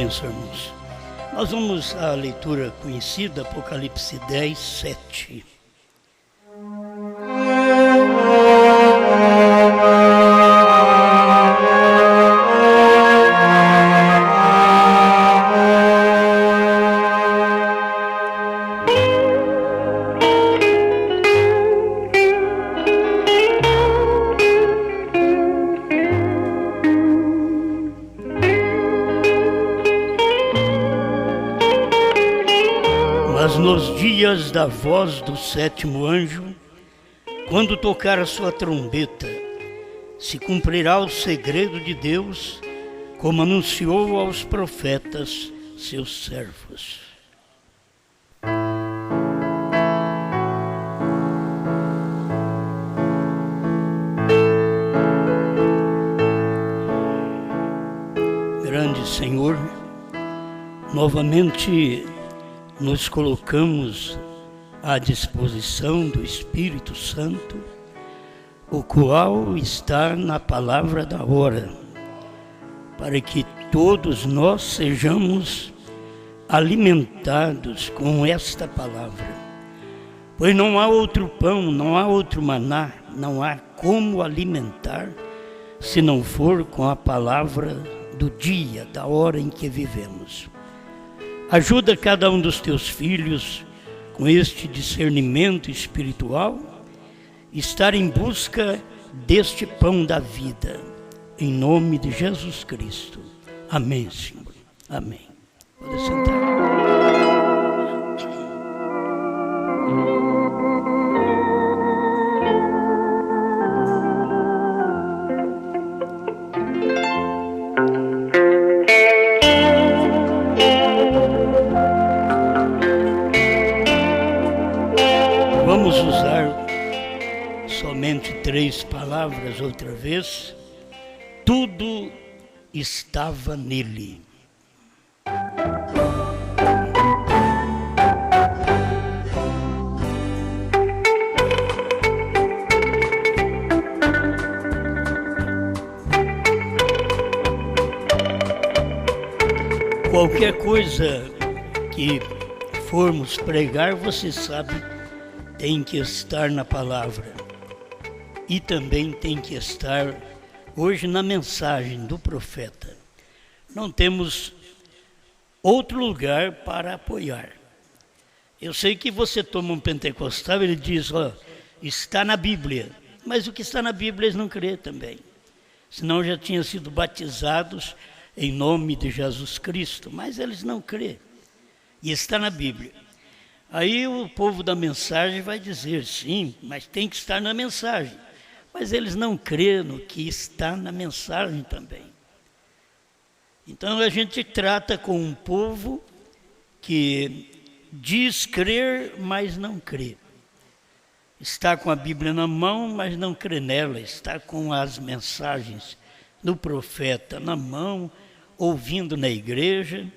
bênção, irmãos. Nós vamos à leitura conhecida, Apocalipse 10, 7. Mas nos dias da voz do sétimo anjo, quando tocar a sua trombeta, se cumprirá o segredo de Deus, como anunciou aos profetas, seus servos. Grande Senhor, novamente nos colocamos à disposição do Espírito Santo, o qual está na palavra da hora, para que todos nós sejamos alimentados com esta palavra. Pois não há outro pão, não há outro maná, não há como alimentar, se não for com a palavra do dia, da hora em que vivemos. Ajuda cada um dos teus filhos com este discernimento espiritual, estar em busca deste pão da vida, em nome de Jesus Cristo. Amém, Senhor. Amém. Pode sentar. Vamos usar somente 3 palavras outra vez. Tudo estava nele. Qualquer coisa que formos pregar, você sabe, tem que estar na palavra e também tem que estar hoje na mensagem do profeta. Não temos outro lugar para apoiar. Eu sei que você toma um pentecostal, ele diz, está na Bíblia, mas o que está na Bíblia eles não crêem também, senão já tinham sido batizados em nome de Jesus Cristo, mas eles não crêem, e está na Bíblia. Aí o povo da mensagem vai dizer, sim, mas tem que estar na mensagem. Mas eles não creem no que está na mensagem também. Então a gente trata com um povo que diz crer, mas não crê. Está com a Bíblia na mão, mas não crê nela. Está com as mensagens do profeta na mão, ouvindo na igreja,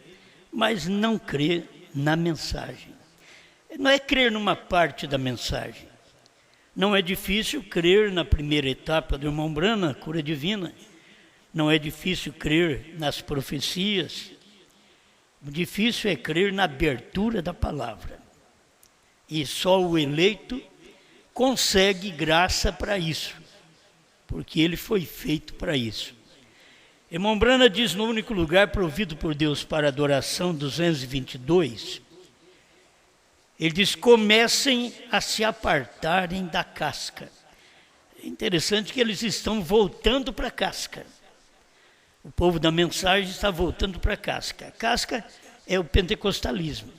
mas não crê na mensagem. Não é crer numa parte da mensagem. Não é difícil crer na primeira etapa do irmão Branham, a cura divina. Não é difícil crer nas profecias. O difícil é crer na abertura da palavra. E só o eleito consegue graça para isso, porque ele foi feito para isso. Irmão Branham diz no único lugar provido por Deus para adoração, 222, ele diz, comecem a se apartarem da casca. É interessante que eles estão voltando para a casca. O povo da mensagem está voltando para a casca. A casca é o pentecostalismo.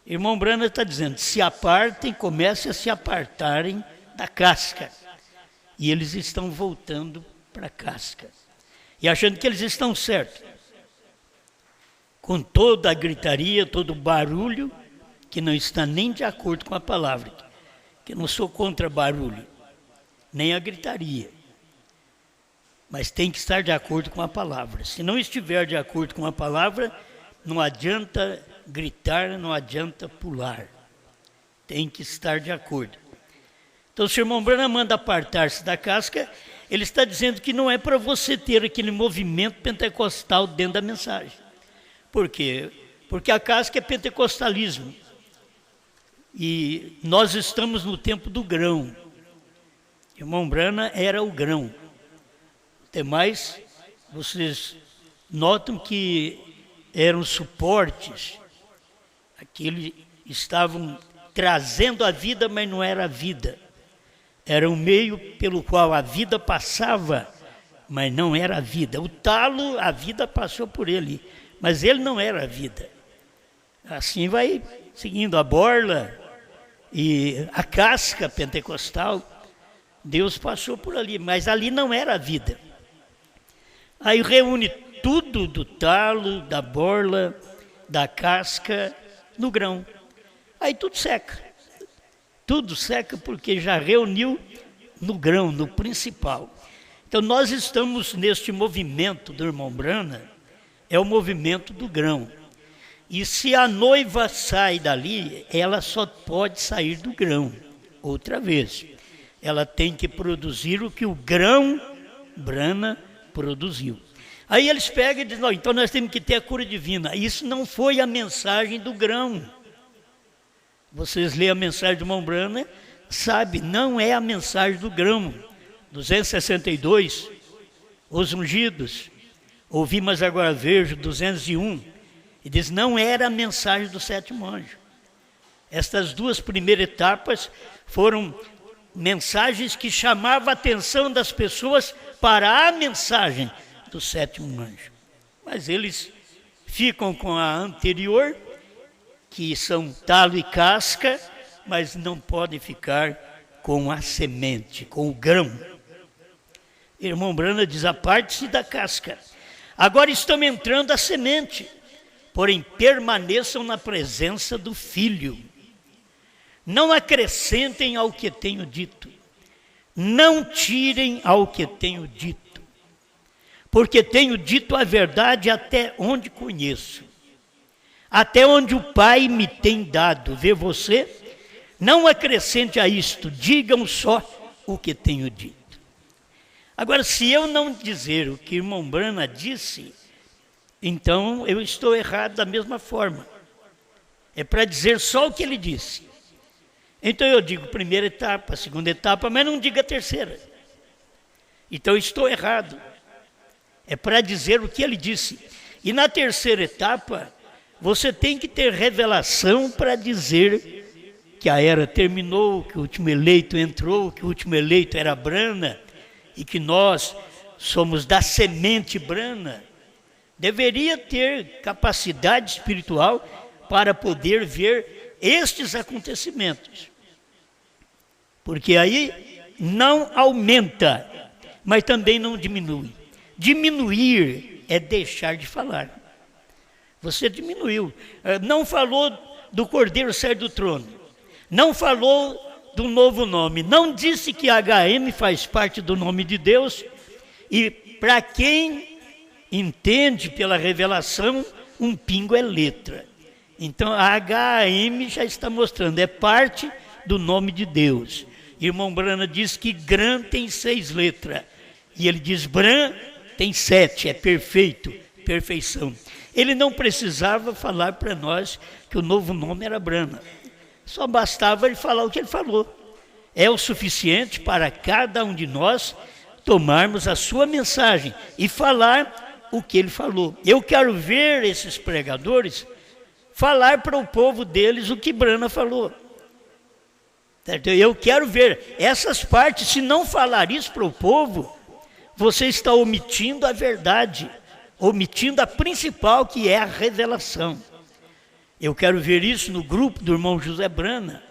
Irmão Branham está dizendo, se apartem, comecem a se apartarem da casca. E eles estão voltando para a casca. E achando que eles estão certos. Com toda a gritaria, todo o barulho, que não está nem de acordo com a palavra, que eu não sou contra barulho, nem a gritaria, mas tem que estar de acordo com a palavra. Se não estiver de acordo com a palavra, não adianta gritar, não adianta pular, tem que estar de acordo. Então, se o irmão Branham manda apartar-se da casca, ele está dizendo que não é para você ter aquele movimento pentecostal dentro da mensagem, Por quê? Porque a casca é pentecostalismo. E nós estamos no tempo do grão. Irmão Brana era o grão. Até mais, vocês notam que eram suportes. Aqueles estavam trazendo a vida, mas não era a vida. Era um meio pelo qual a vida passava, mas não era a vida. O talo, a vida passou por ele, mas ele não era a vida. Assim vai seguindo a borla e a casca pentecostal. Deus passou por ali, mas ali não era a vida. Aí reúne tudo do talo, da borla, da casca, no grão. Aí tudo seca. Tudo seca porque já reuniu no grão, no principal. Então nós estamos neste movimento do irmão Brana, é o movimento do grão. E se a noiva sai dali, ela só pode sair do grão, outra vez. Ela tem que produzir o que o grão Brana produziu. Aí eles pegam e dizem, não, então nós temos que ter a cura divina. Isso não foi a mensagem do grão. Vocês leem a mensagem do irmão Brana, sabe, não é a mensagem do grão. 262, os ungidos, ouvi, mas agora vejo, 201. E diz, não era a mensagem do sétimo anjo. Estas duas primeiras etapas foram mensagens que chamavam a atenção das pessoas para a mensagem do sétimo anjo. Mas eles ficam com a anterior, que são talo e casca, mas não podem ficar com a semente, com o grão. Irmão Brana diz, aparte-se da casca. Agora estão entrando a semente, porém permaneçam na presença do Filho. Não acrescentem ao que tenho dito, não tirem ao que tenho dito, porque tenho dito a verdade até onde conheço, até onde o Pai me tem dado. Vê você? Não acrescente a isto, digam só o que tenho dito. Agora, se eu não dizer o que o irmão Brana disse, então eu estou errado da mesma forma. É para dizer só o que ele disse. Então eu digo primeira etapa, segunda etapa, mas não diga a terceira. Então eu estou errado. É para dizer o que ele disse. E na terceira etapa, você tem que ter revelação para dizer que a era terminou, que o último eleito entrou, que o último eleito era Brana e que nós somos da semente Brana. Deveria ter capacidade espiritual para poder ver estes acontecimentos. Porque aí não aumenta, mas também não diminui. Diminuir é deixar de falar. Você diminuiu. Não falou do Cordeiro sair do trono. Não falou do novo nome. Não disse que HM faz parte do nome de Deus. E para quem entende pela revelação, um pingo é letra. Então a HM já está mostrando, é parte do nome de Deus. Irmão Brana diz que Gran tem 6 letras. E ele diz Bran tem 7, é perfeito, perfeição. Ele não precisava falar para nós que o novo nome era Brana. Só bastava ele falar o que ele falou. É o suficiente para cada um de nós tomarmos a sua mensagem e falar o que ele falou. Eu quero ver esses pregadores falar para o povo deles o que Brana falou. Eu quero ver essas partes. Se não falar isso para o povo, você está omitindo a verdade, omitindo a principal, que é a revelação. Eu quero ver isso no grupo do irmão José Brana,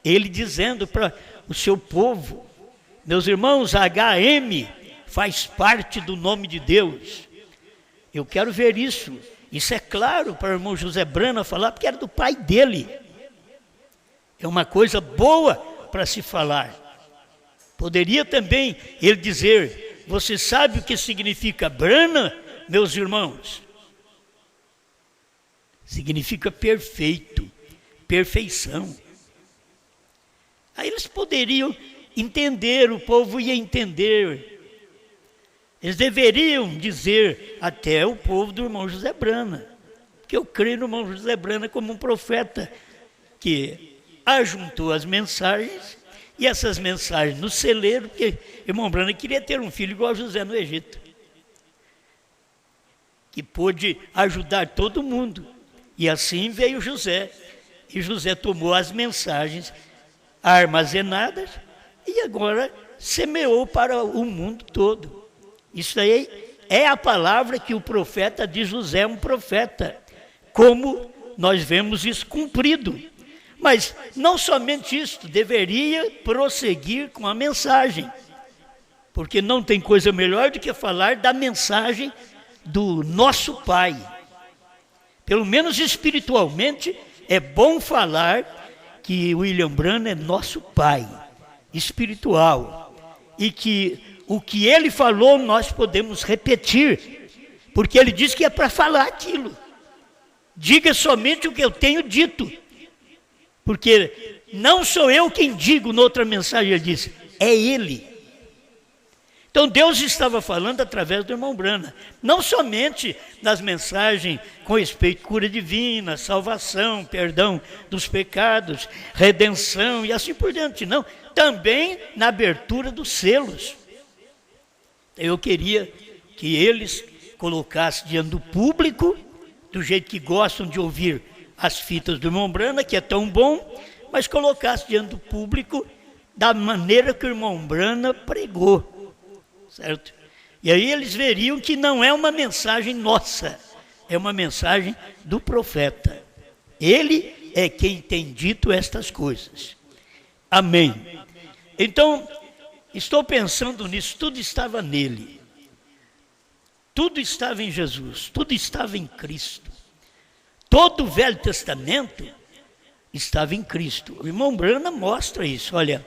ele dizendo para o seu povo, meus irmãos, HM faz parte do nome de Deus. Eu quero ver isso. Isso é claro para o irmão José Brana falar, porque era do pai dele. É uma coisa boa para se falar. Poderia também ele dizer, você sabe o que significa Brana, meus irmãos? Significa perfeito, perfeição. Aí eles poderiam entender, o povo ia entender. Eles deveriam dizer até o povo do irmão José Brana, porque eu creio no irmão José Brana como um profeta que ajuntou as mensagens, e essas mensagens no celeiro, porque irmão Brana queria ter um filho igual a José no Egito, que pôde ajudar todo mundo. E assim veio José, e José tomou as mensagens armazenadas e agora semeou para o mundo todo. Isso aí é a palavra que o profeta de José é um profeta, como nós vemos isso cumprido. Mas não somente isso, deveria prosseguir com a mensagem, porque não tem coisa melhor do que falar da mensagem do nosso Pai. Pelo menos espiritualmente, é bom falar que William Branham é nosso Pai espiritual e que o que ele falou nós podemos repetir, porque ele disse que é para falar aquilo. Diga somente o que eu tenho dito, porque não sou eu quem digo, noutra mensagem ele disse, é ele. Então Deus estava falando através do irmão Branham, não somente nas mensagens com respeito à cura divina, salvação, perdão dos pecados, redenção e assim por diante, não, também na abertura dos selos. Eu queria que eles colocassem diante do público, do jeito que gostam de ouvir as fitas do irmão Branham, que é tão bom, mas colocassem diante do público da maneira que o irmão Branham pregou, certo? E aí eles veriam que não é uma mensagem nossa, é uma mensagem do profeta. Ele é quem tem dito estas coisas. Amém. Então, estou pensando nisso, tudo estava nele. Tudo estava em Jesus, tudo estava em Cristo. Todo o Velho Testamento estava em Cristo. O irmão Branham mostra isso. Olha,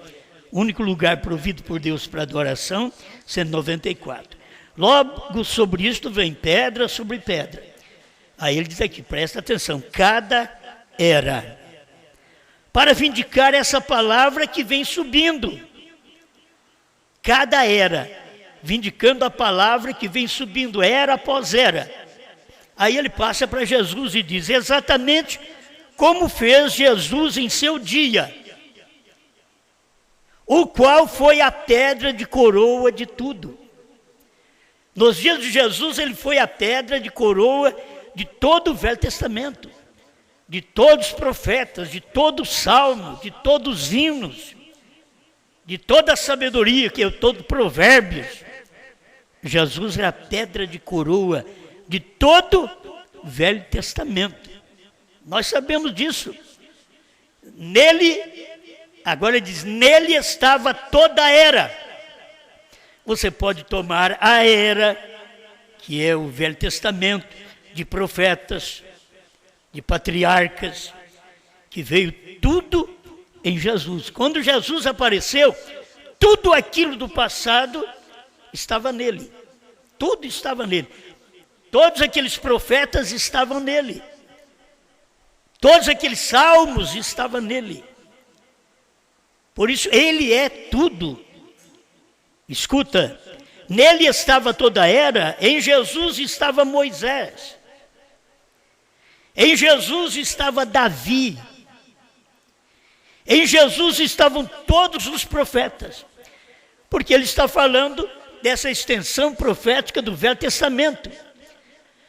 o único lugar provido por Deus para adoração, 194. Logo sobre isto vem pedra sobre pedra. Aí ele diz aqui, presta atenção, cada era. Para vindicar essa palavra que vem subindo. Cada era, vindicando a palavra que vem subindo, era após era. Aí ele passa para Jesus e diz, exatamente como fez Jesus em seu dia, o qual foi a pedra de coroa de tudo. Nos dias de Jesus, ele foi a pedra de coroa de todo o Velho Testamento, de todos os profetas, de todo o salmo, de todos os hinos, de toda a sabedoria, que é todo provérbios. Jesus é a pedra de coroa de todo o Velho Testamento. Nós sabemos disso. Nele, agora ele diz, nele estava toda a era. Você pode tomar a era, que é o Velho Testamento, de profetas, de patriarcas, que veio tudo em Jesus. Quando Jesus apareceu, tudo aquilo do passado estava nele. Tudo estava nele. Todos aqueles profetas estavam nele. Todos aqueles salmos estavam nele. Por isso, ele é tudo. Escuta, nele estava toda a era, em Jesus estava Moisés. Em Jesus estava Davi. Em Jesus estavam todos os profetas. Porque ele está falando dessa extensão profética do Velho Testamento.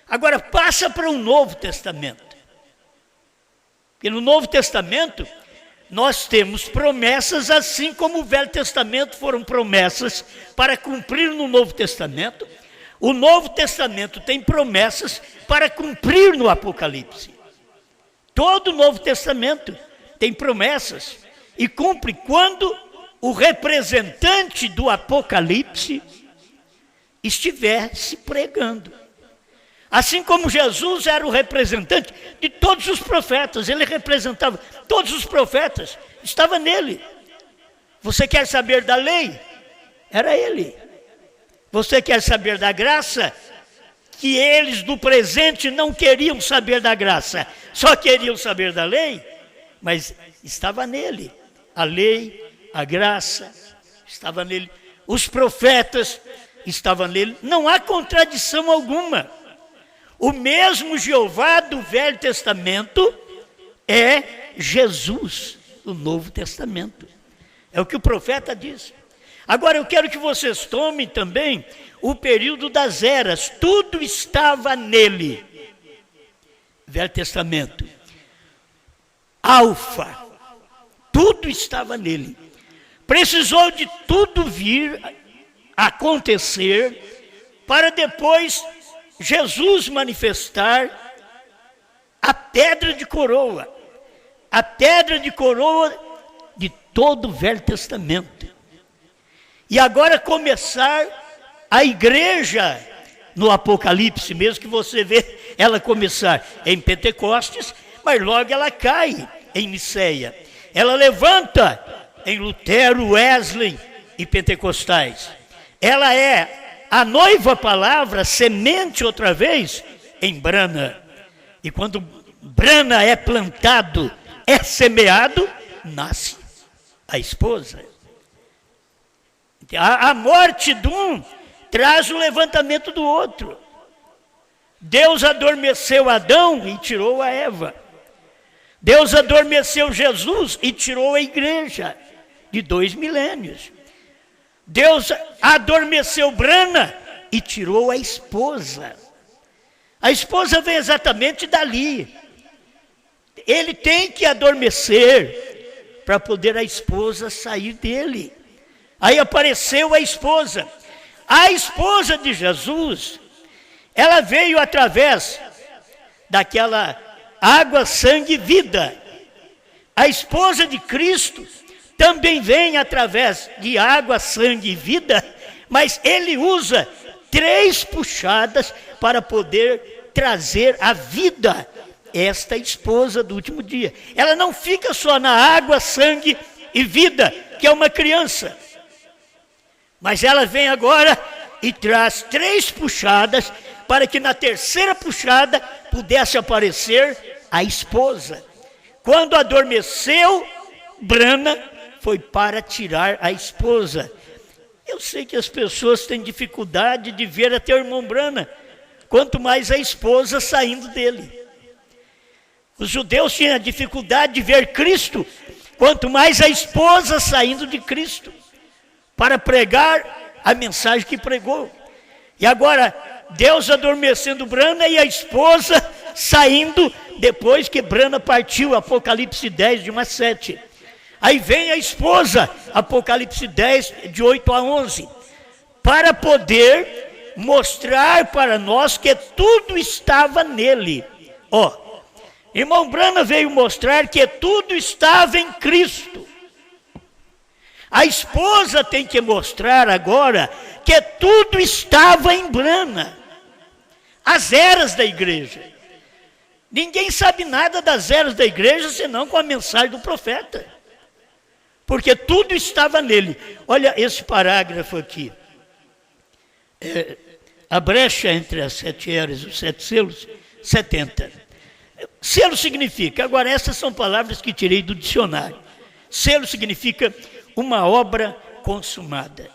Agora passa para o Novo Testamento. Porque no Novo Testamento nós temos promessas, assim como o Velho Testamento foram promessas para cumprir no Novo Testamento. O Novo Testamento tem promessas para cumprir no Apocalipse. Todo o Novo Testamento tem promessas e cumpre quando o representante do Apocalipse estiver se pregando. Assim como Jesus era o representante de todos os profetas, ele representava todos os profetas, estava nele. Você quer saber da lei? Era ele. Você quer saber da graça? Que eles do presente não queriam saber da graça, só queriam saber da lei, mas estava nele. A lei, a graça, estava nele. Os profetas estavam nele. Não há contradição alguma. O mesmo Jeová do Velho Testamento é Jesus do Novo Testamento. É o que o profeta diz. Agora eu quero que vocês tomem também o período das eras. Tudo estava nele. Velho Testamento. Alfa. Tudo estava nele. Precisou de tudo vir acontecer para depois Jesus manifestar a pedra de coroa. A pedra de coroa de todo o Velho Testamento. E agora começar a igreja no Apocalipse, mesmo que você vê ela começar em Pentecostes, mas logo ela cai em Niceia. Ela levanta em Lutero, Wesley e Pentecostais. Ela é a noiva palavra, semente outra vez, em Brana. E quando Brana é plantado, é semeado, nasce a esposa. A morte de um traz o levantamento do outro. Deus adormeceu Adão e tirou a Eva. Deus adormeceu Jesus e tirou a igreja de 2 milênios. Deus adormeceu Brana e tirou a esposa. A esposa vem exatamente dali. Ele tem que adormecer para poder a esposa sair dele. Aí apareceu a esposa. A esposa de Jesus, ela veio através daquela água, sangue e vida. A esposa de Cristo também vem através de água, sangue e vida, mas ele usa 3 puxadas para poder trazer a vida. Esta esposa do último dia. Ela não fica só na água, sangue e vida, que é uma criança. Mas ela vem agora e traz 3 puxadas para que na terceira puxada pudesse aparecer a esposa. Quando adormeceu Brana, foi para tirar a esposa. Eu sei que as pessoas têm dificuldade de ver até o irmão Brana, quanto mais a esposa saindo dele. Os judeus tinham dificuldade de ver Cristo, quanto mais a esposa saindo de Cristo, para pregar a mensagem que pregou. E agora, Deus adormecendo Brana e a esposa saindo depois que Brana partiu, Apocalipse 10, de 1 a 7. Aí vem a esposa, Apocalipse 10, de 8 a 11, para poder mostrar para nós que tudo estava nele. Irmão Brana veio mostrar que tudo estava em Cristo. A esposa tem que mostrar agora que tudo estava em Brana. As eras da igreja. Ninguém sabe nada das eras da igreja senão com a mensagem do profeta. Porque tudo estava nele. Olha esse parágrafo aqui. A brecha entre as 7 eras e os 7 selos, 70. Selo significa, agora essas são palavras que tirei do dicionário. Selo significa uma obra consumada.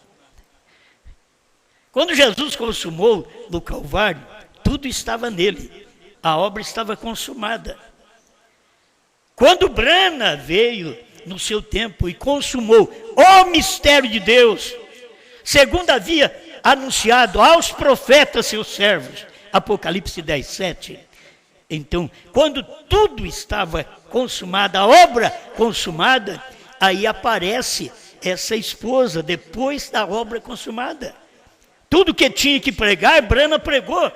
Quando Jesus consumou no Calvário, tudo estava nele. A obra estava consumada. Quando Brana veio no seu tempo e consumou o mistério de Deus, segundo havia anunciado aos profetas seus servos, Apocalipse 10, 7. Então, quando tudo estava consumado, a obra consumada, aí aparece essa esposa, depois da obra consumada. Tudo que tinha que pregar, Brana pregou.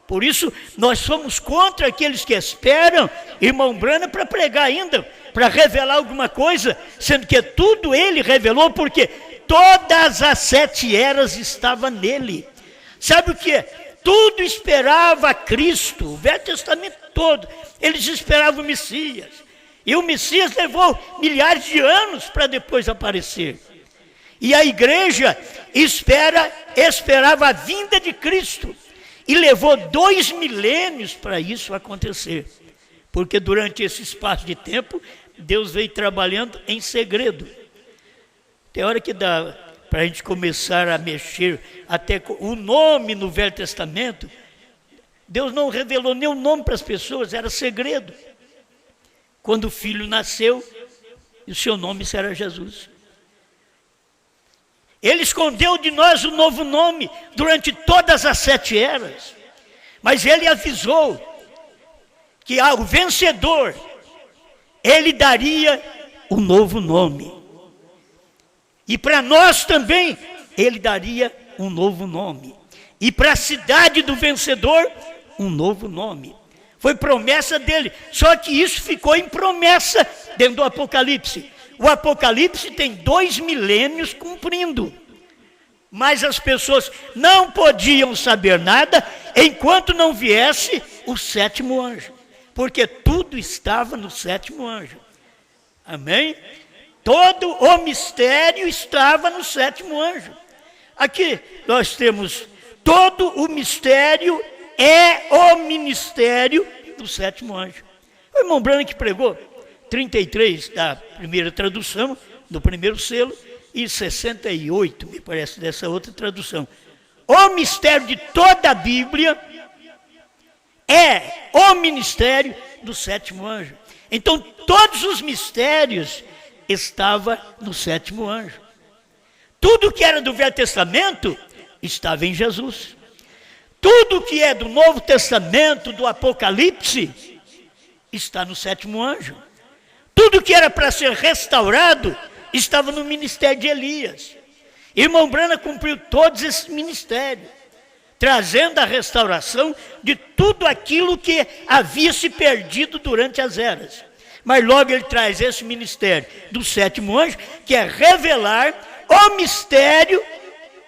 Por isso, nós somos contra aqueles que esperam irmão Brana para pregar ainda, para revelar alguma coisa, sendo que tudo ele revelou, porque todas as 7 eras estavam nele. Sabe o que é? Tudo esperava Cristo, o Velho Testamento todo, eles esperavam o Messias. E o Messias levou milhares de anos para depois aparecer. E a igreja esperava a vinda de Cristo. E levou 2 milênios para isso acontecer. Porque durante esse espaço de tempo, Deus veio trabalhando em segredo. Tem hora que dá para a gente começar a mexer até com o nome no Velho Testamento. Deus não revelou nem o nome para as pessoas, era segredo. Quando o filho nasceu, o seu nome será Jesus. Ele escondeu de nós o novo nome durante todas as 7 eras. Mas ele avisou que ao vencedor, ele daria o novo nome. E para nós também, ele daria um novo nome. E para a cidade do vencedor, um novo nome. Foi promessa dele. Só que isso ficou em promessa dentro do Apocalipse. O Apocalipse tem 2 milênios cumprindo. Mas as pessoas não podiam saber nada enquanto não viesse o 7º anjo. Porque tudo estava no 7º anjo. Amém? Todo o mistério estava no 7º anjo. Aqui nós temos todo o mistério, é o ministério do 7º anjo. O irmão Branham que pregou 33 da primeira tradução, do primeiro selo, e 68, me parece, dessa outra tradução. O mistério de toda a Bíblia é o ministério do 7º anjo. Então, todos os mistérios estavam no 7º anjo. Tudo que era do Velho Testamento estava em Jesus. Tudo que é do Novo Testamento, do Apocalipse, está no 7º anjo. Tudo que era para ser restaurado estava no ministério de Elias. Irmão Branham cumpriu todos esses ministérios, trazendo a restauração de tudo aquilo que havia se perdido durante as eras. Mas logo ele traz esse ministério do 7º anjo, que é revelar o mistério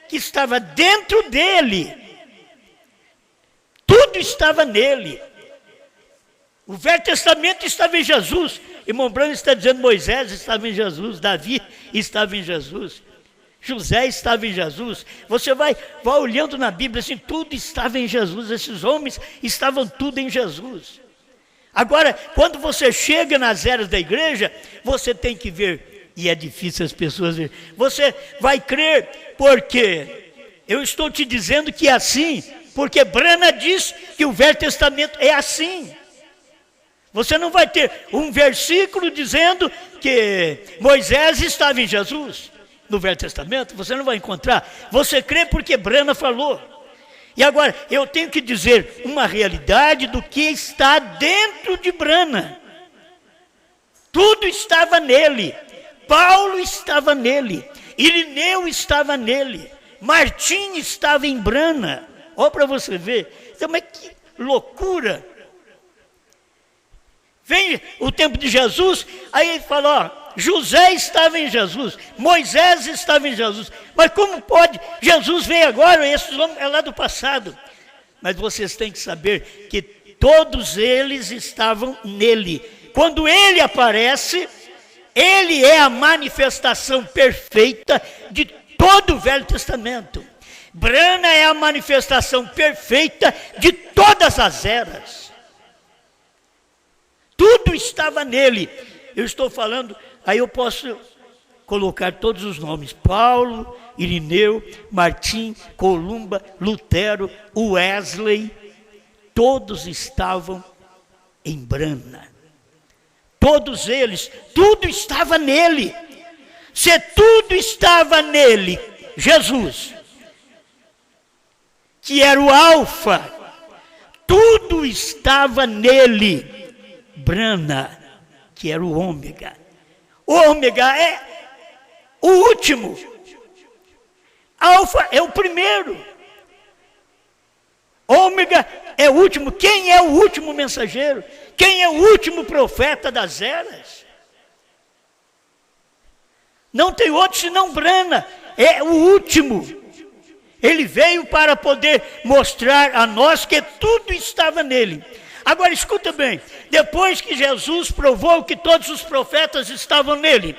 que estava dentro dele. Tudo estava nele. O Velho Testamento estava em Jesus. Irmão Branham está dizendo Moisés estava em Jesus, Davi estava em Jesus, José estava em Jesus. Você vai olhando na Bíblia assim, tudo estava em Jesus. Esses homens estavam tudo em Jesus. Agora, quando você chega nas eras da igreja, você tem que ver, e é difícil as pessoas verem, você vai crer, porque eu estou te dizendo que é assim, porque Branham diz que o Velho Testamento é assim. Você não vai ter um versículo dizendo que Moisés estava em Jesus no Velho Testamento, você não vai encontrar. Você crê porque Branham falou. E agora, eu tenho que dizer uma realidade do que está dentro de Branham. Tudo estava nele. Paulo estava nele. Irineu estava nele. Martim estava em Branham. Olha para você ver. Então, mas que loucura. Vem o tempo de Jesus, aí ele fala, ó, José estava em Jesus, Moisés estava em Jesus. Mas como pode? Jesus veio agora, esses homens é lá do passado. Mas vocês têm que saber que todos eles estavam nele. Quando ele aparece, ele é a manifestação perfeita de todo o Velho Testamento. Branham é a manifestação perfeita de todas as eras. Tudo estava nele. Eu estou falando, aí eu posso colocar todos os nomes. Paulo, Irineu, Martim, Columba, Lutero, Wesley. Todos estavam em Branham. Todos eles, tudo estava nele. Se tudo estava nele, Jesus, que era o alfa, tudo estava nele. Branham, que era o ômega. O ômega é o último. Alfa é o primeiro. Ômega é o último. Quem é o último mensageiro? Quem é o último profeta das eras? Não tem outro senão Branham. É o último. Ele veio para poder mostrar a nós que tudo estava nele. Agora escuta bem, depois que Jesus provou que todos os profetas estavam nele,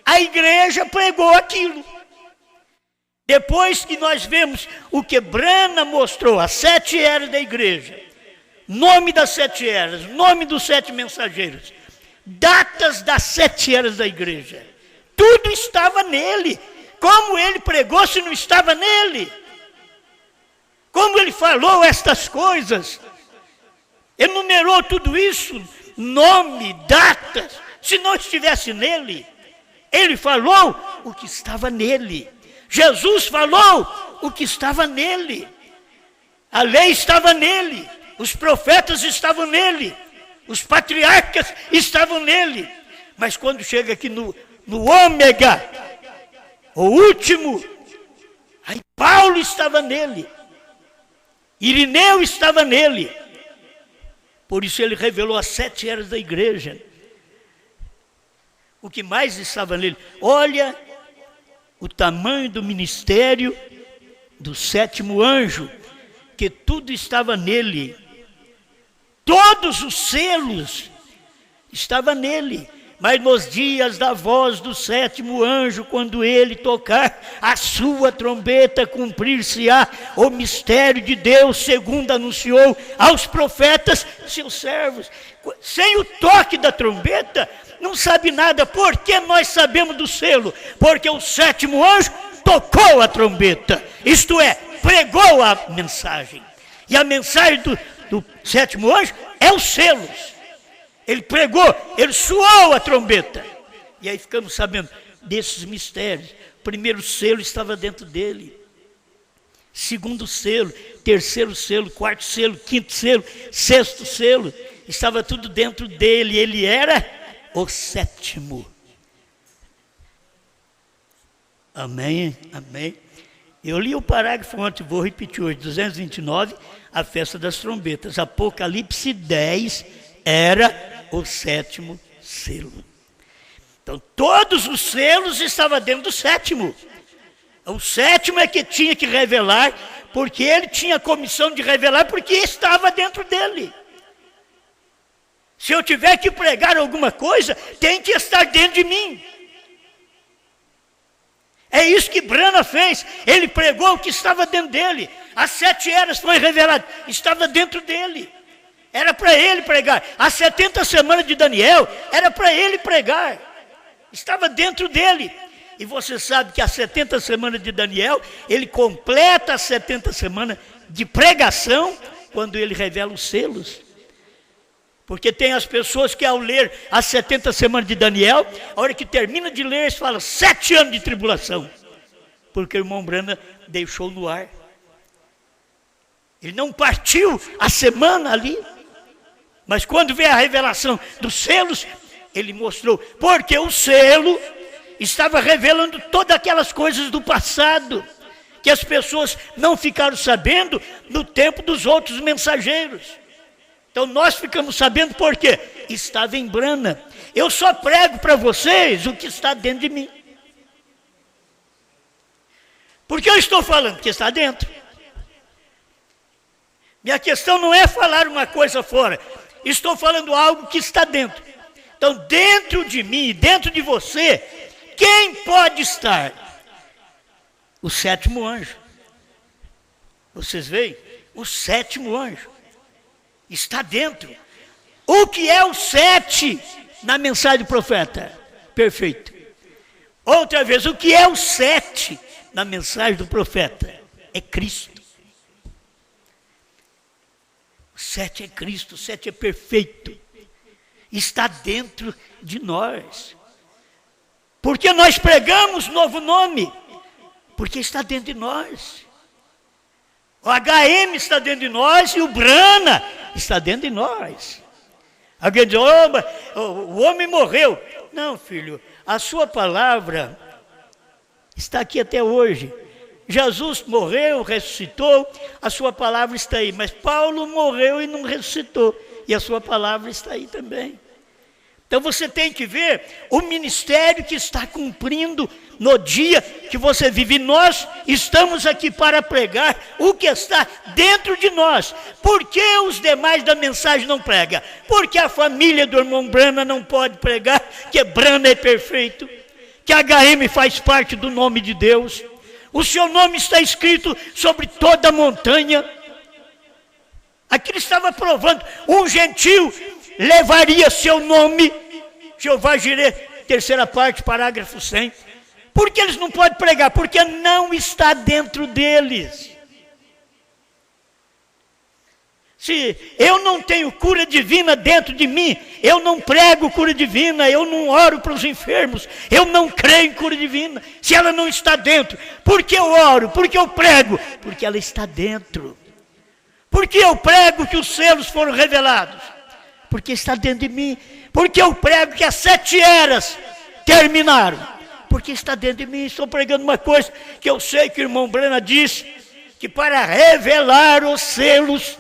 a igreja pregou aquilo. Depois que nós vemos o que Branham mostrou, as 7 eras da igreja, nome das 7 eras, nome dos 7 mensageiros, datas das 7 eras da igreja, tudo estava nele. Como ele pregou se não estava nele? Como ele falou estas coisas, enumerou tudo isso, nome, datas, se não estivesse nele. Ele falou o que estava nele. Jesus falou o que estava nele. A lei estava nele, os profetas estavam nele, os patriarcas estavam nele. Mas quando chega aqui no ômega, o último, aí Paulo estava nele, Irineu estava nele. Por isso ele revelou as 7 eras da igreja. O que mais estava nele? Olha o tamanho do ministério do 7º anjo, que tudo estava nele. Todos os selos estavam nele. Mas nos dias da voz do 7º anjo, quando ele tocar a sua trombeta, cumprir-se-á o mistério de Deus, segundo anunciou aos profetas, seus servos. Sem o toque da trombeta, não sabe nada. Por que nós sabemos do selo? Porque o 7º anjo tocou a trombeta, isto é, pregou a mensagem. E a mensagem do 7º anjo é os selos. Ele pregou, ele soou a trombeta. E aí ficamos sabendo desses mistérios. O primeiro selo estava dentro dele. Segundo selo, terceiro selo, quarto selo, quinto selo, sexto selo. Estava tudo dentro dele. Ele era o 7º. Amém, amém. Eu li o parágrafo ontem, vou repetir hoje, 229, a festa das trombetas. Apocalipse 10 era o 7º selo. Então todos os selos estavam dentro do 7º. O 7º é que tinha que revelar, porque ele tinha a comissão de revelar, porque estava dentro dele. Se eu tiver que pregar alguma coisa, tem que estar dentro de mim. É isso que Brana fez. Ele pregou o que estava dentro dele. As 7 eras foi revelado, estava dentro dele. Era para ele pregar. As 70 semanas de Daniel, era para ele pregar. Estava dentro dele. E você sabe que as 70 semanas de Daniel, ele completa as 70 semanas de pregação, quando ele revela os selos. Porque tem as pessoas que ao ler as 70 semanas de Daniel, a hora que termina de ler, eles falam 7 anos de tribulação. Porque o irmão Brana deixou no ar. Ele não partiu a semana ali. Mas quando veio a revelação dos selos, ele mostrou. Porque o selo estava revelando todas aquelas coisas do passado, que as pessoas não ficaram sabendo no tempo dos outros mensageiros. Então nós ficamos sabendo por quê? Estava em Brana. Eu só prego para vocês o que está dentro de mim. Por que eu estou falando? Porque está dentro. Minha questão não é falar uma coisa fora. Estou falando algo que está dentro. Então dentro de mim, dentro de você, quem pode estar? O 7º anjo. Vocês veem? O 7º anjo. Está dentro. O que é o 7 na mensagem do profeta? Perfeito. Outra vez, o que é o 7 na mensagem do profeta? É Cristo. O 7 é Cristo, o 7 é perfeito. Está dentro de nós. Porque nós pregamos novo nome? Porque está dentro de nós. O HM está dentro de nós e o Brana está dentro de nós. Alguém diz, o homem morreu. Não, filho, a sua palavra está aqui até hoje. Jesus morreu, ressuscitou, a sua palavra está aí. Mas Paulo morreu e não ressuscitou. E a sua palavra está aí também. Então você tem que ver o ministério que está cumprindo no dia que você vive. Nós estamos aqui para pregar o que está dentro de nós. Por que os demais da mensagem não pregam? Porque a família do irmão Brana não pode pregar, que Brana é perfeito, que HM faz parte do nome de Deus. O seu nome está escrito sobre toda a montanha. Aqui ele estava provando, um gentil levaria seu nome, Jeová Jireh, terceira parte, parágrafo 100. Por que eles não podem pregar? Porque não está dentro deles. Se eu não tenho cura divina dentro de mim, eu não prego cura divina, eu não oro para os enfermos, eu não creio em cura divina. Se ela não está dentro, por que eu oro? Por que eu prego? Porque ela está dentro. Por que eu prego que os selos foram revelados? Porque está dentro de mim. Por que eu prego que as 7 eras terminaram? Porque está dentro de mim. Estou pregando uma coisa que eu sei que o irmão Brana disse, que para revelar os selos,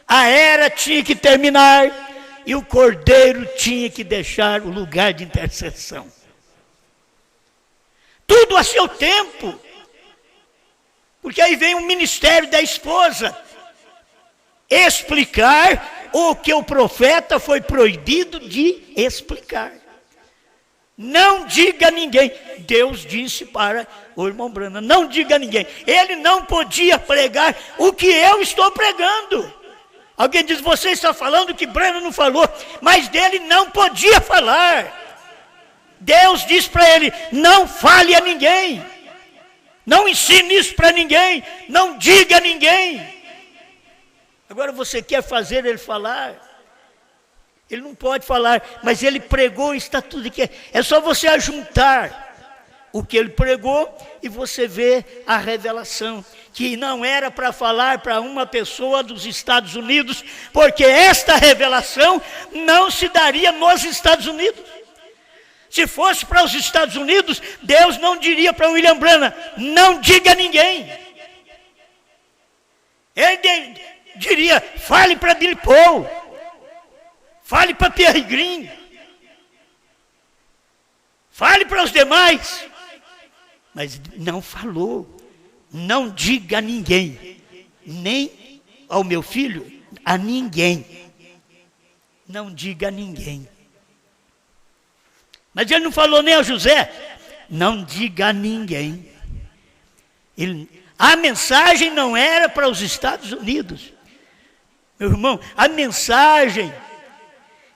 a era tinha que terminar e o Cordeiro tinha que deixar o lugar de intercessão. Tudo a seu tempo. Porque aí vem o ministério da esposa explicar o que o profeta foi proibido de explicar. Não diga a ninguém. Deus disse para o irmão Brana, não diga a ninguém. Ele não podia pregar o que eu estou pregando. Alguém diz, você está falando que Brana não falou, mas dele não podia falar. Deus disse para ele, não fale a ninguém. Não ensine isso para ninguém. Não diga a ninguém. Agora você quer fazer ele falar? Ele não pode falar, mas ele pregou, está tudo aqui. É só você ajuntar o que ele pregou e você vê a revelação. Que não era para falar para uma pessoa dos Estados Unidos, porque esta revelação não se daria nos Estados Unidos. Se fosse para os Estados Unidos, Deus não diria para William Branham, não diga a ninguém. Ele diria, fale para Billy Paul, fale para Pierre Green, fale para os demais. Mas não falou. Não diga a ninguém, nem ao meu filho, a ninguém. Não diga a ninguém. Mas ele não falou nem a José, não diga a ninguém. A mensagem não era para os Estados Unidos. Meu irmão, a mensagem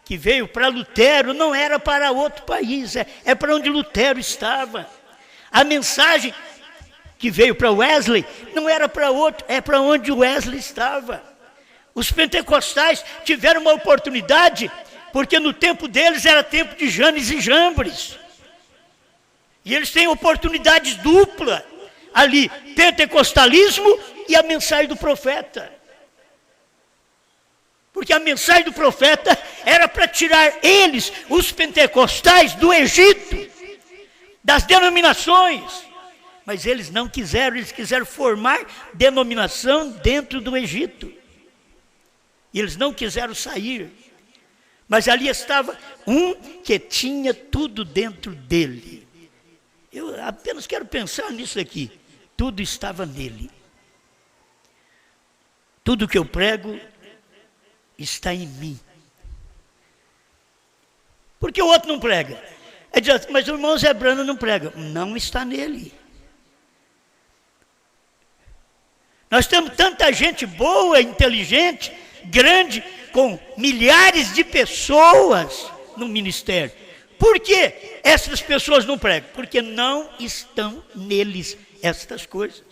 que veio para Lutero não era para outro país, é para onde Lutero estava. A mensagem que veio para Wesley, não era para outro, é para onde Wesley estava. Os pentecostais tiveram uma oportunidade, porque no tempo deles era tempo de Janes e Jambres. E eles têm oportunidades dupla ali, pentecostalismo e a mensagem do profeta. Porque a mensagem do profeta era para tirar eles, os pentecostais, do Egito, das denominações. Mas eles não quiseram, eles quiseram formar denominação dentro do Egito. E eles não quiseram sair. Mas ali estava um que tinha tudo dentro dele. Eu apenas quero pensar nisso aqui. Tudo estava nele. Tudo que eu prego está em mim. Por que o outro não prega? Ele diz, mas o irmão Zé Brana não prega. Não está nele. Nós temos tanta gente boa, inteligente, grande, com milhares de pessoas no ministério. Por que essas pessoas não pregam? Porque não estão neles estas coisas.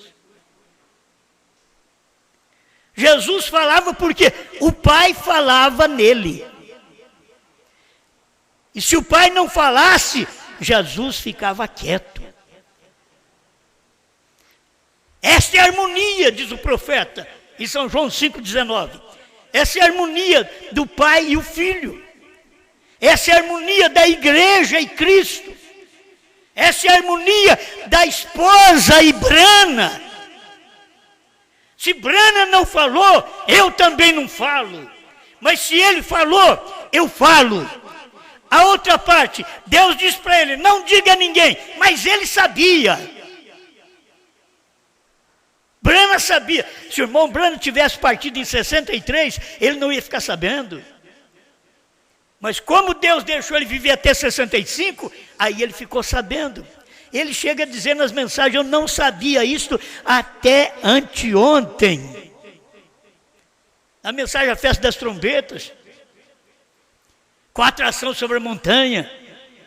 Jesus falava porque o Pai falava nele. E se o Pai não falasse, Jesus ficava quieto. Esta é a harmonia, diz o profeta, em São João 5,19. Essa é a harmonia do Pai e o Filho. Essa é a harmonia da igreja e Cristo. Essa é a harmonia da esposa e Brana. Se Brana não falou, eu também não falo. Mas se ele falou, eu falo. A outra parte, Deus diz para ele, não diga a ninguém, mas ele sabia. Brana sabia. Se o irmão Brana tivesse partido em 63, ele não ia ficar sabendo. Mas como Deus deixou ele viver até 65, aí ele ficou sabendo. Ele chega a dizer nas mensagens, eu não sabia isto até anteontem. A mensagem, a festa das trombetas, com a atração sobre a montanha,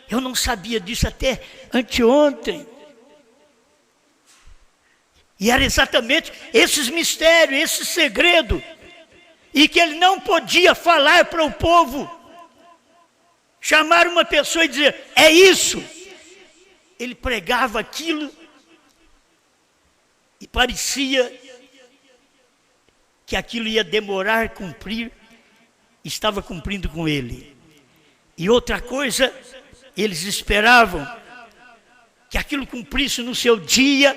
eu não sabia disso até anteontem. E era exatamente esses mistérios, esse segredo, e que ele não podia falar para o povo, chamar uma pessoa e dizer, é isso. Ele pregava aquilo e parecia que aquilo ia demorar a cumprir, estava cumprindo com ele. E outra coisa, eles esperavam que aquilo cumprisse no seu dia,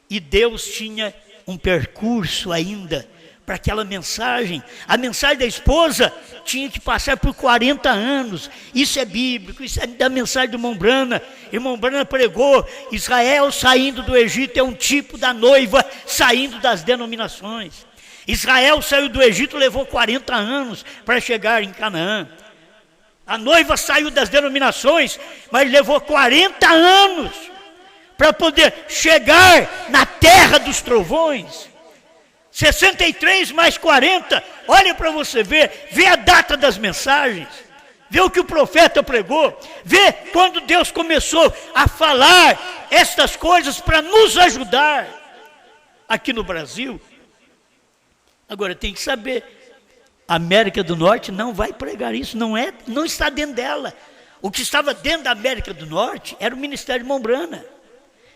e Deus tinha um percurso ainda para aquela mensagem. A mensagem da esposa tinha que passar por 40 anos. Isso é bíblico, isso é da mensagem do irmão Brana. Irmão Brana pregou, Israel saindo do Egito é um tipo da noiva saindo das denominações. Israel saiu do Egito, levou 40 anos para chegar em Canaã. A noiva saiu das denominações, mas levou 40 anos para poder chegar na terra dos trovões. 63 mais 40, olha para você ver, vê a data das mensagens, vê o que o profeta pregou, vê quando Deus começou a falar estas coisas para nos ajudar aqui no Brasil. Agora tem que saber, a América do Norte não vai pregar isso, não está dentro dela. O que estava dentro da América do Norte era o ministério de irmão Brana.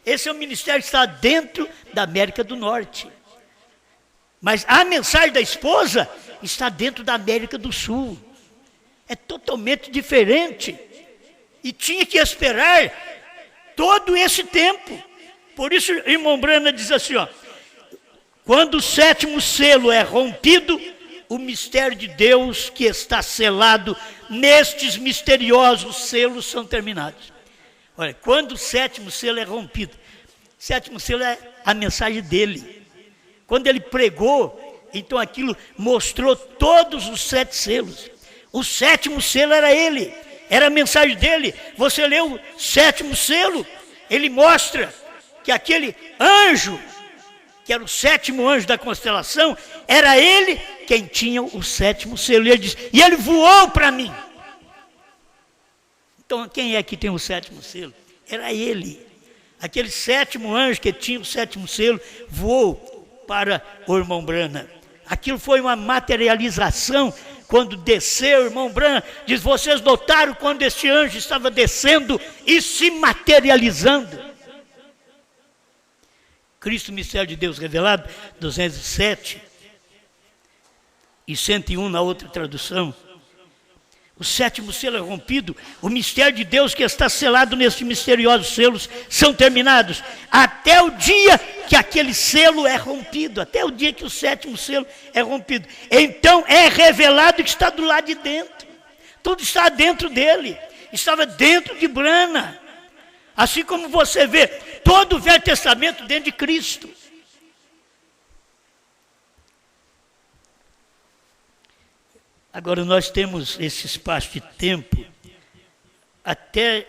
Esse é o ministério que está dentro da América do Norte. Mas a mensagem da esposa está dentro da América do Sul. É totalmente diferente. E tinha que esperar todo esse tempo. Por isso, irmão Brana diz assim, ó, quando o 7º selo é rompido, o mistério de Deus que está selado nestes misteriosos selos são terminados. Olha, quando o 7º selo é rompido, o 7º selo é a mensagem dele. Quando ele pregou, então aquilo mostrou todos os 7 selos. O 7º selo era ele, era a mensagem dele. Você lê o 7º selo, ele mostra que aquele anjo, que era o 7º anjo da constelação, era ele quem tinha o 7º selo. E ele diz, e ele voou para mim. Então quem é que tem o 7º selo? Era ele. Aquele 7º anjo que tinha o 7º selo, voou para o irmão Brana. Aquilo foi uma materialização. Quando desceu, o irmão Brana diz, vocês notaram quando este anjo estava descendo e se materializando? Cristo, mistério de Deus revelado, 207 e 101 na outra tradução. O 7º selo é rompido, o mistério de Deus que está selado nesses misteriosos selos são terminados, até o dia que aquele selo é rompido, até o dia que o 7º selo é rompido. Então é revelado que está do lado de dentro, tudo está dentro dele, estava dentro de Brana. Assim como você vê todo o Velho Testamento dentro de Cristo. Agora nós temos esse espaço de tempo até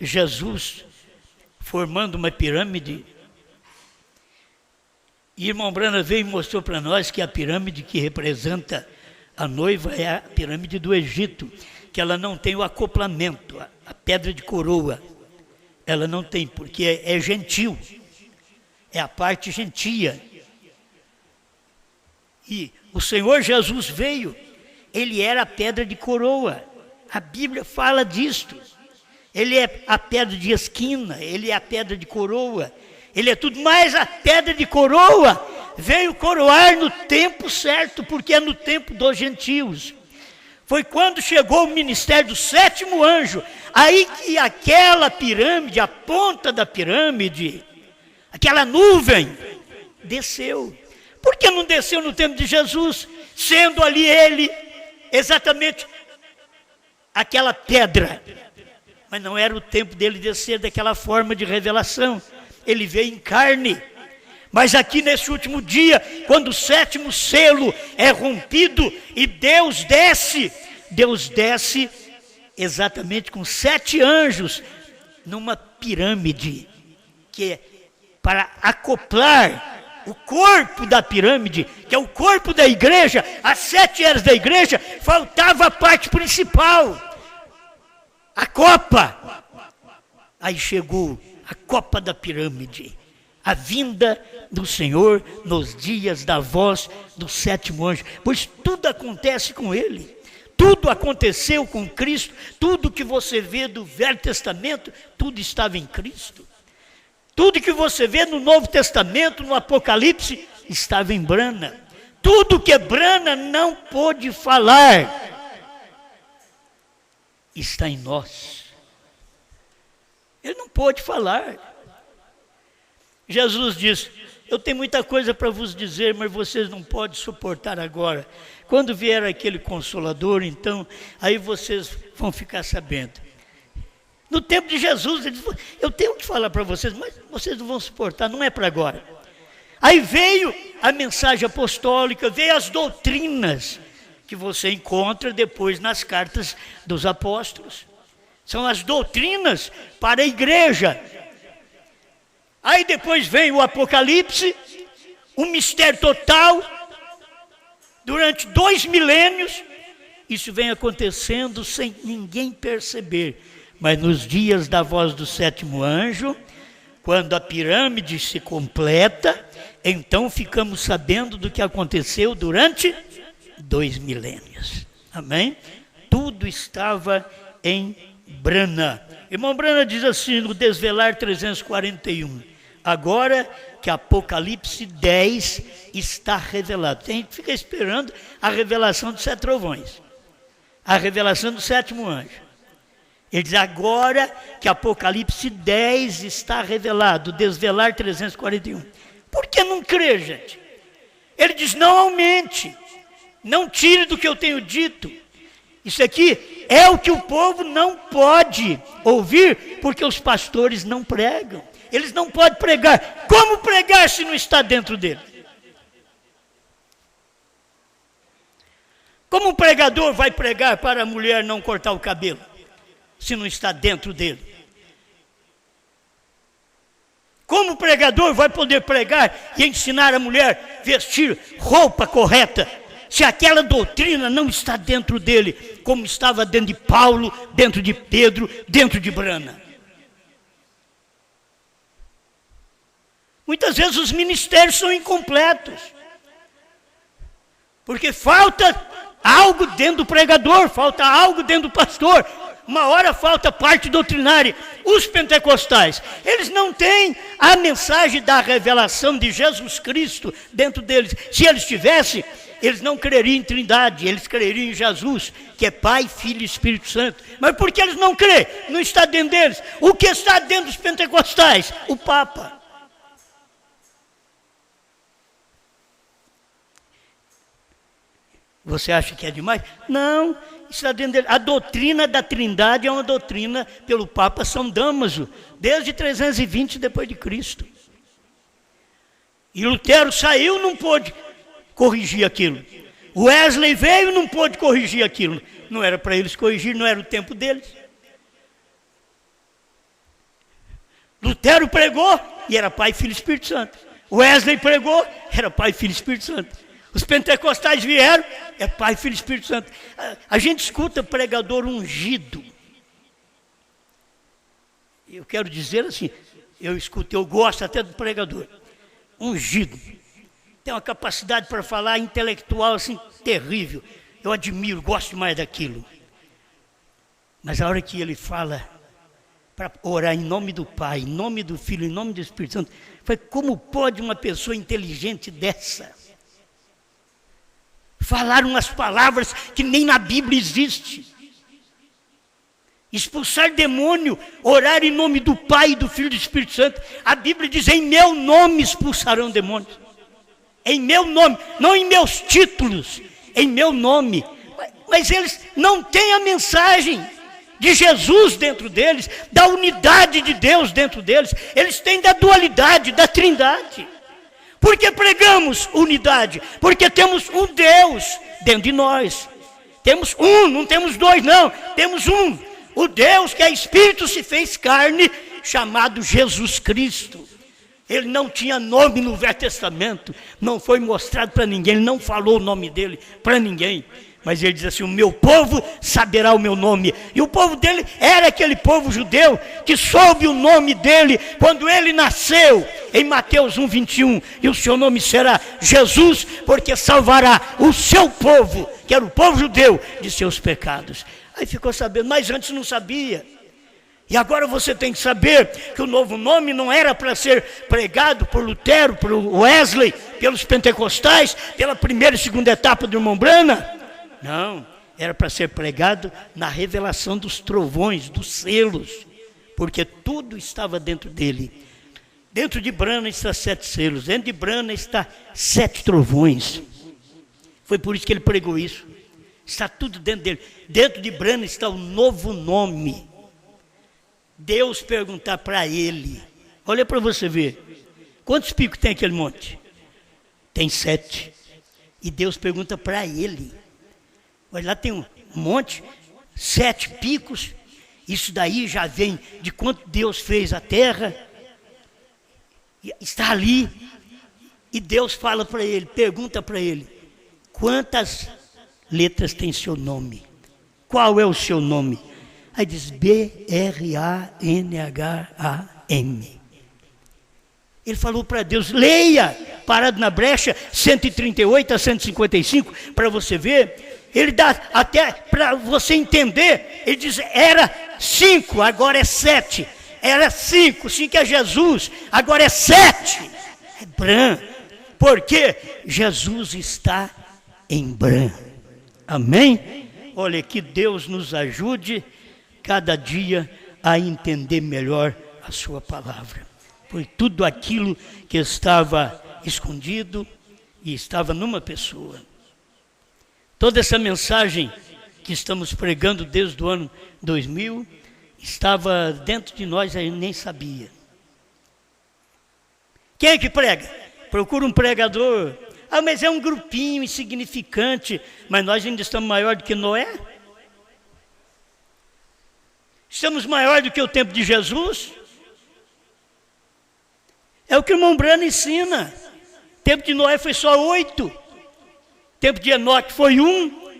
Jesus formando uma pirâmide. E irmão Brana veio e mostrou para nós que a pirâmide que representa a noiva é a pirâmide do Egito, que ela não tem o acoplamento, a pedra de coroa. Ela não tem, porque é gentil, é a parte gentia. E o Senhor Jesus veio, ele era a pedra de coroa. A Bíblia fala disto. Ele é a pedra de esquina, ele é a pedra de coroa. Ele é tudo, mas a pedra de coroa veio coroar no tempo certo, porque é no tempo dos gentios. Foi quando chegou o ministério do 7º anjo, aí que aquela pirâmide, a ponta da pirâmide, aquela nuvem, desceu. Por que não desceu no tempo de Jesus? Sendo ali ele, exatamente, aquela pedra. Mas não era o tempo dele descer daquela forma de revelação. Ele veio em carne. Mas aqui nesse último dia, quando o 7º selo é rompido e Deus desce exatamente com 7 anjos numa pirâmide, que é para acoplar o corpo da pirâmide, que é o corpo da igreja. As 7 eras da igreja, faltava a parte principal, a copa. Aí chegou a copa da pirâmide, a vinda do Senhor nos dias da voz do sétimo anjo, pois tudo acontece com ele. Tudo aconteceu com Cristo, tudo que você vê do Velho Testamento, tudo estava em Cristo. Tudo que você vê no Novo Testamento, no Apocalipse, estava em Brana. Tudo que Brana não pôde falar, está em nós. Ele não pôde falar. Jesus disse: eu tenho muita coisa para vos dizer, mas vocês não podem suportar agora. Quando vier aquele Consolador, então, aí vocês vão ficar sabendo. No tempo de Jesus, ele disse: eu tenho que falar para vocês, mas vocês não vão suportar, não é para agora. Aí veio a mensagem apostólica, veio as doutrinas que você encontra depois nas cartas dos apóstolos. São as doutrinas para a igreja. Aí depois vem o Apocalipse, um mistério total, durante 2 milênios, isso vem acontecendo sem ninguém perceber. Mas nos dias da voz do sétimo anjo, quando a pirâmide se completa, então ficamos sabendo do que aconteceu durante 2 milênios. Amém? Tudo estava em Brana. Irmão Brana diz assim no Desvelar 341, agora que Apocalipse 10 está revelado. A gente fica esperando a revelação dos 7 trovões, a revelação do sétimo anjo. Ele diz, agora que Apocalipse 10 está revelado, Desvelar 341. Por que não crê, gente? Ele diz, não aumente, não tire do que eu tenho dito. Isso aqui é o que o povo não pode ouvir, porque os pastores não pregam. Eles não podem pregar. Como pregar se não está dentro dele? Como um pregador vai pregar para a mulher não cortar o cabelo, se não está dentro dele? Como o pregador vai poder pregar e ensinar a mulher a vestir roupa correta, se aquela doutrina não está dentro dele, como estava dentro de Paulo, dentro de Pedro, dentro de Brana? Muitas vezes os ministérios são incompletos, porque falta algo dentro do pregador, falta algo dentro do pastor. Uma hora falta parte doutrinária. Os pentecostais, eles não têm a mensagem da revelação de Jesus Cristo dentro deles. Se eles tivessem, eles não creriam em Trindade, eles creriam em Jesus, que é Pai, Filho e Espírito Santo. Mas por que eles não creem? Não está dentro deles. O que está dentro dos pentecostais? O Papa. Você acha que é demais? Não, está dentro dele. A doutrina da Trindade é uma doutrina pelo Papa São Damaso, desde 320 depois de Cristo. E Lutero saiu, não pôde corrigir aquilo. Wesley veio, não pôde corrigir aquilo. Não era para eles corrigir, não era o tempo deles. Lutero pregou e era Pai, Filho e Espírito Santo. Wesley pregou, era Pai, Filho e Espírito Santo. Os pentecostais vieram, é Pai, Filho e Espírito Santo. A gente escuta pregador ungido. Eu quero dizer assim, eu gosto até do pregador. Ungido. Tem uma capacidade para falar intelectual assim, terrível. Eu admiro, gosto mais daquilo. Mas a hora que ele fala para orar em nome do Pai, em nome do Filho, em nome do Espírito Santo, foi como pode uma pessoa inteligente dessa falar umas palavras que nem na Bíblia existe? Expulsar demônio, orar em nome do Pai, do Filho e do Espírito Santo. A Bíblia diz, em meu nome expulsarão demônios. Em meu nome, não em meus títulos, em meu nome. Mas eles não têm a mensagem de Jesus dentro deles, da unidade de Deus dentro deles. Eles têm da dualidade, da Trindade. Por que pregamos unidade? Porque temos um Deus dentro de nós. Temos um, não temos dois não, temos um. O Deus que é Espírito se fez carne, chamado Jesus Cristo. Ele não tinha nome no Velho Testamento, não foi mostrado para ninguém, ele não falou o nome dele para ninguém. Mas ele diz assim: o meu povo saberá o meu nome. E o povo dele era aquele povo judeu que soube o nome dele quando ele nasceu, em Mateus 1:21. E o seu nome será Jesus, porque salvará o seu povo, que era o povo judeu, de seus pecados. Aí ficou sabendo, mas antes não sabia. E agora você tem que saber que o novo nome não era para ser pregado por Lutero, por Wesley, pelos pentecostais, pela primeira e segunda etapa do irmão Branham. Não, era para ser pregado na revelação dos trovões, dos selos, porque tudo estava dentro dele. Dentro de Branham está 7 selos, dentro de Branham está 7 trovões. Foi por isso que ele pregou isso. Está tudo dentro dele. Dentro de Branham está o novo nome. Deus perguntar para ele, olha para você ver, quantos picos tem aquele monte? Tem 7. E Deus pergunta para ele, olha lá tem um monte, 7 picos, isso daí já vem de quanto Deus fez a terra, está ali, e Deus fala para ele, pergunta para ele, quantas letras tem seu nome? Qual é o seu nome? Aí diz B-R-A-N-H-A-M. Ele falou para Deus, leia, parado na brecha, 138 a 155, para você ver. Ele dá até para você entender, ele diz, era 5, agora é 7. Era 5, 5 é Jesus, agora é 7. É Bran, porque Jesus está em Bran. Amém? Olha, que Deus nos ajude cada dia a entender melhor a sua palavra. Foi tudo aquilo que estava escondido e estava numa pessoa. Toda essa mensagem que estamos pregando desde o ano 2000 estava dentro de nós, a gente nem sabia. Quem é que prega? Procura um pregador. Ah, mas é um grupinho insignificante, mas nós ainda estamos maior do que Noé? Estamos maior do que o tempo de Jesus? É o que o irmão Branham ensina. O tempo de Noé foi só 8. O tempo de Enoque foi 1.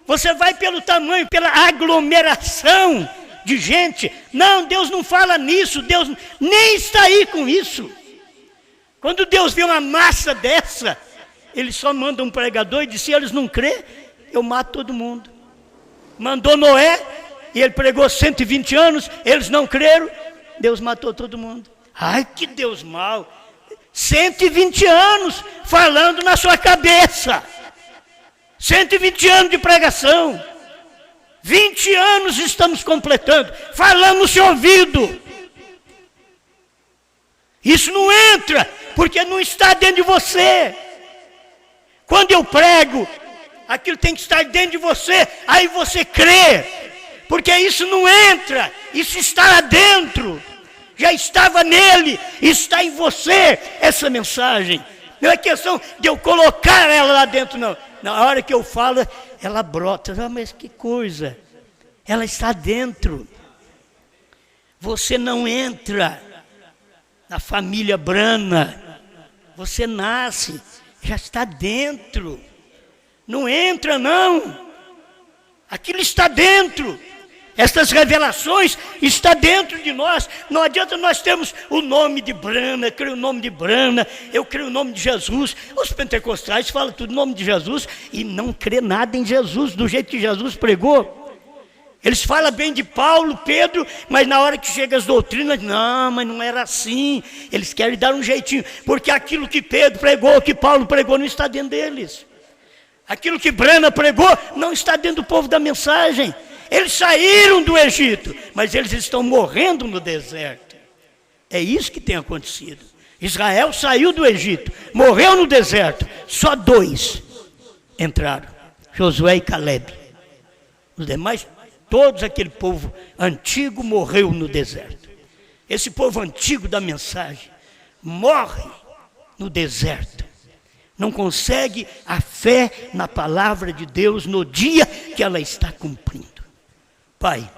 Você vai pelo tamanho, pela aglomeração de gente. Não, Deus não fala nisso. Deus nem está aí com isso. Quando Deus vê uma massa dessa, Ele só manda um pregador e diz, se eles não crerem, eu mato todo mundo. Mandou Noé, e ele pregou 120 anos, eles não creram, Deus matou todo mundo. Ai, que Deus mau. 120 anos falando na sua cabeça. 120 anos de pregação. 20 anos estamos completando, falando no seu ouvido. Isso não entra, porque não está dentro de você. Quando eu prego, aquilo tem que estar dentro de você, aí você crê, porque isso não entra, isso está lá dentro, já estava nele, está em você, essa mensagem. Não é questão de eu colocar ela lá dentro, não. Na hora que eu falo, ela brota. Ah, mas que coisa, ela está dentro. Você não entra na família Branham, você nasce, já está dentro. Não entra não, aquilo está dentro. Essas revelações estão dentro de nós. Não adianta nós termos o nome de Branham, eu creio o nome de Branham, eu creio o nome de Jesus. Os pentecostais falam tudo o nome de Jesus e não crê nada em Jesus, do jeito que Jesus pregou. Eles falam bem de Paulo, Pedro, mas na hora que chega as doutrinas, não, mas não era assim. Eles querem dar um jeitinho, porque aquilo que Pedro pregou, que Paulo pregou, não está dentro deles. Aquilo que Branham pregou, não está dentro do povo da mensagem. Eles saíram do Egito, mas eles estão morrendo no deserto. É isso que tem acontecido. Israel saiu do Egito, morreu no deserto. Só 2 entraram, Josué e Caleb. Os demais, todos aquele povo antigo morreu no deserto. Esse povo antigo da mensagem morre no deserto. Não consegue a fé na palavra de Deus no dia que ela está cumprindo. Pai,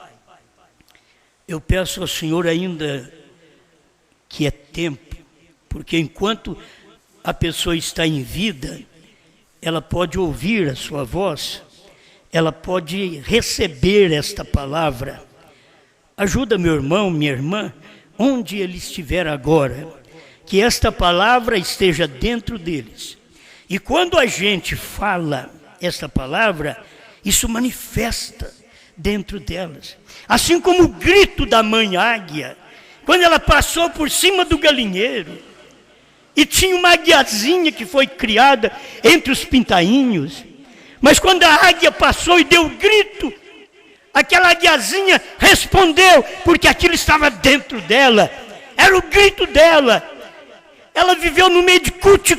eu peço ao Senhor ainda que é tempo, porque enquanto a pessoa está em vida, ela pode ouvir a sua voz, ela pode receber esta palavra. Ajuda meu irmão, minha irmã, onde ele estiver agora, que esta palavra esteja dentro deles. E quando a gente fala esta palavra, isso manifesta dentro delas. Assim como o grito da mãe águia, quando ela passou por cima do galinheiro, e tinha uma águiazinha que foi criada entre os pintainhos, mas quando a águia passou e deu o grito, aquela águiazinha respondeu, porque aquilo estava dentro dela, era o grito dela. Ela viveu no meio de cut,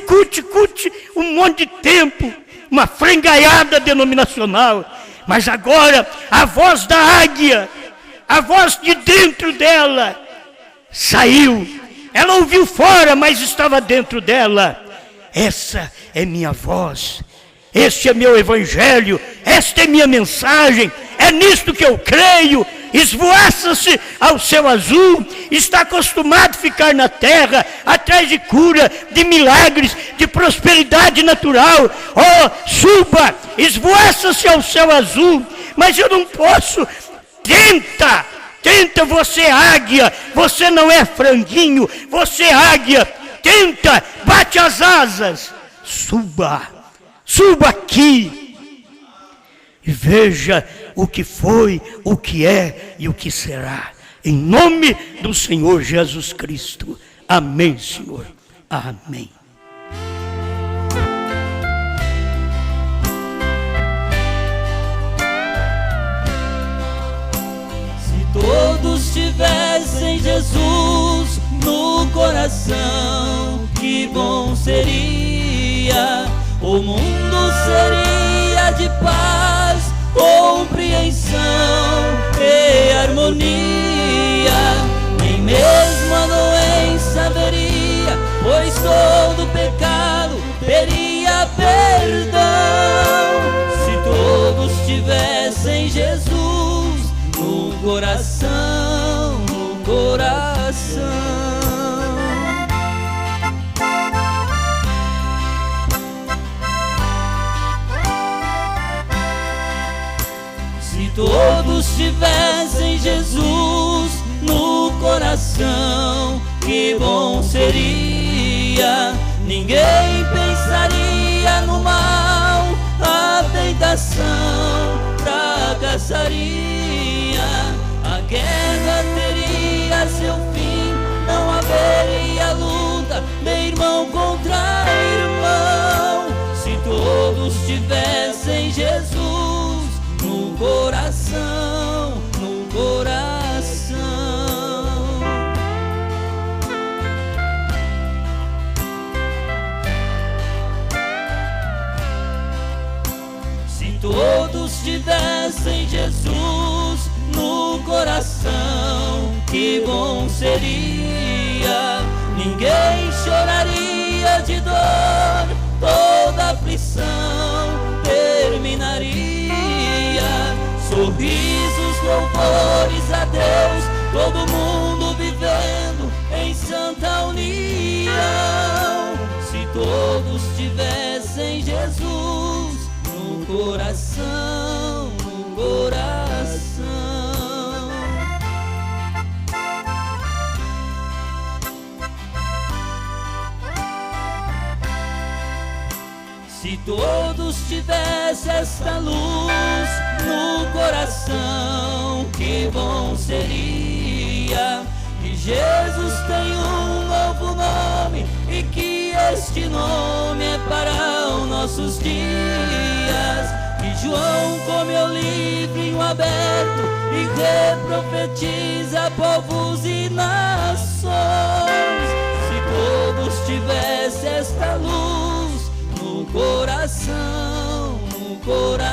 um monte de tempo, uma frengaiada denominacional, mas agora a voz da águia, a voz de dentro dela, saiu. Ela ouviu fora, mas estava dentro dela. Essa é minha voz, este é meu evangelho, esta é minha mensagem, é nisto que eu creio. Esvoaça-se ao céu azul, está acostumado a ficar na terra, atrás de cura, de milagres, de prosperidade natural. Oh, suba, esvoaça-se ao céu azul, mas eu não posso. Tenta, você águia, você não é franguinho, você águia, tenta, bate as asas, suba aqui. E veja o que foi, o que é e o que será. Em nome do Senhor Jesus Cristo. Amém, Senhor. Amém. Se todos tivessem Jesus no coração, que bom seria. O mundo seria de paz, compreensão e harmonia. Nem mesmo a doença haveria, pois todo pecado teria perdão. Se todos tivessem Jesus no coração, no coração. Todos tivessem Jesus no coração, que bom seria. Ninguém pensaria no mal, a tentação fracassaria. A guerra teria seu fim, não haveria luta de irmão contra irmão. Se todos tivessem Jesus no coração, no coração. Se todos tivessem Jesus no coração, que bom seria. Ninguém choraria de dor, toda aflição terminaria. Sorrisos, louvores a Deus, todo mundo vivendo em santa união. Se todos tivessem Jesus no coração, no coração. Se todos tivessem esta luz no coração, que bom seria. Que Jesus tem um novo nome e que este nome é para os nossos dias. Que João come o livrinho aberto e reprofetiza povos e nações. Se todos tivessem esta luz no coração, no coração.